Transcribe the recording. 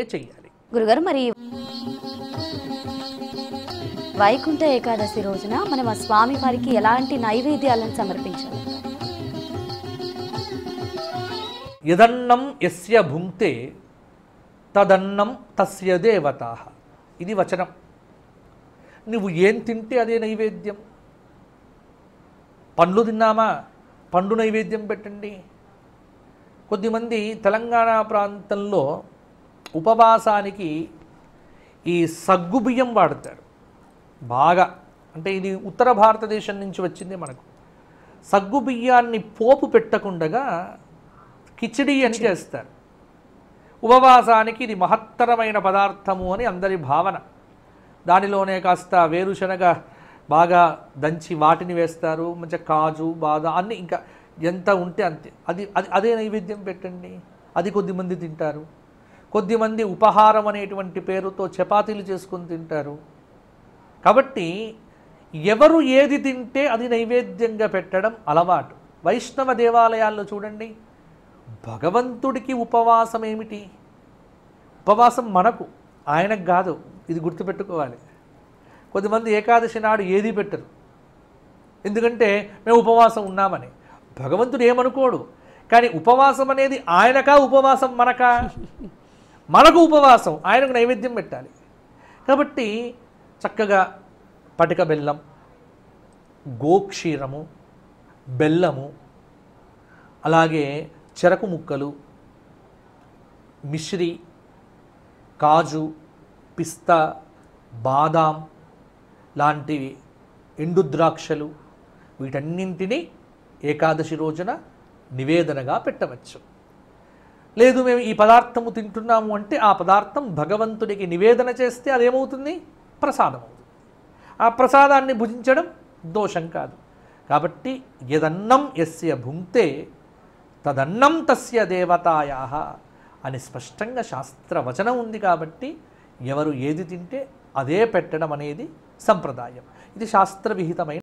చెయ్యాలి. గురుగారు మరి వైకుంఠ ఏకాదశి రోజున మనం ఆ స్వామి వారికి ఎలాంటి నైవేద్యాలను సమర్పించాలి? యదన్నం యస్య భుంక్తే తదన్నం తస్య దేవతాః. ఇది వచనం. నువ్వు ఏం తింటే అదే నైవేద్యం. పండ్లు తిన్నామా, పండు నైవేద్యం పెట్టండి. కొద్దిమంది తెలంగాణ ప్రాంతంలో ఉపవాసానికి ఈ సగ్గుబియ్యం వాడతారు బాగా. అంటే ఇది ఉత్తర భారతదేశం నుంచి వచ్చింది మనకు. సగ్గుబియ్యాన్ని పోపు పెట్టకుండగా కిచిడి అని చేస్తారు. ఉపవాసానికి ఇది మహత్తరమైన పదార్థము అని అందరి భావన. దానిలోనే కాస్త వేరుశనగ బాగా దంచి వాటిని వేస్తారు, మంచిగా కాజు బాదం అన్నీ, ఇంకా ఎంత ఉంటే అంతే. అదే నైవేద్యం పెట్టండి. అది కొద్దిమంది తింటారు. కొద్దిమంది ఉపహారం అనేటువంటి పేరుతో చపాతీలు చేసుకొని తింటారు. కాబట్టి ఎవరు ఏది తింటే అది నైవేద్యంగా పెట్టడం అలవాటు. వైష్ణవ దేవాలయాల్లో చూడండి, భగవంతుడికి ఉపవాసం ఏమిటి? ఉపవాసం మనకు, ఆయనకు కాదు. ఇది గుర్తుపెట్టుకోవాలి. కొద్దిమంది ఏకాదశి నాడు ఏది పెట్టరు, ఎందుకంటే మేము ఉపవాసం ఉన్నామని. భగవంతుడు ఏమనుకోడు. కానీ ఉపవాసం అనేది ఆయనకా, ఉపవాసం మనకా? మనకు ఉపవాసం, ఆయనకు నైవేద్యం పెట్టాలి. కాబట్టి చక్కగా పటిక బెల్లం, గోక్షీరము, బెల్లము, అలాగే చెరకు ముక్కలు, మిశ్రి, కాజు, పిస్తా, బాదాం లాంటివి, ఎండు ద్రాక్షలు, వీటన్నింటినీ ఏకాదశి రోజున నివేదనగా పెట్టవచ్చు. లేదు మేము ఈ పదార్థము తింటున్నాము అంటే ఆ పదార్థం భగవంతుడికి నివేదన చేస్తే అదేమవుతుంది? ప్రసాదం అవుతుంది. ఆ ప్రసాదాన్ని భుజించడం దోషం కాదు. కాబట్టి యదన్నం యస్య భుంక్తే తదన్నం తస్య దేవతాయాః అని స్పష్టంగా శాస్త్రవచనం ఉంది. కాబట్టి ఎవరు ఏది తింటే అదే పెట్టడం అనేది సంప్రదాయం. ఇది శాస్త్రవిహితమైన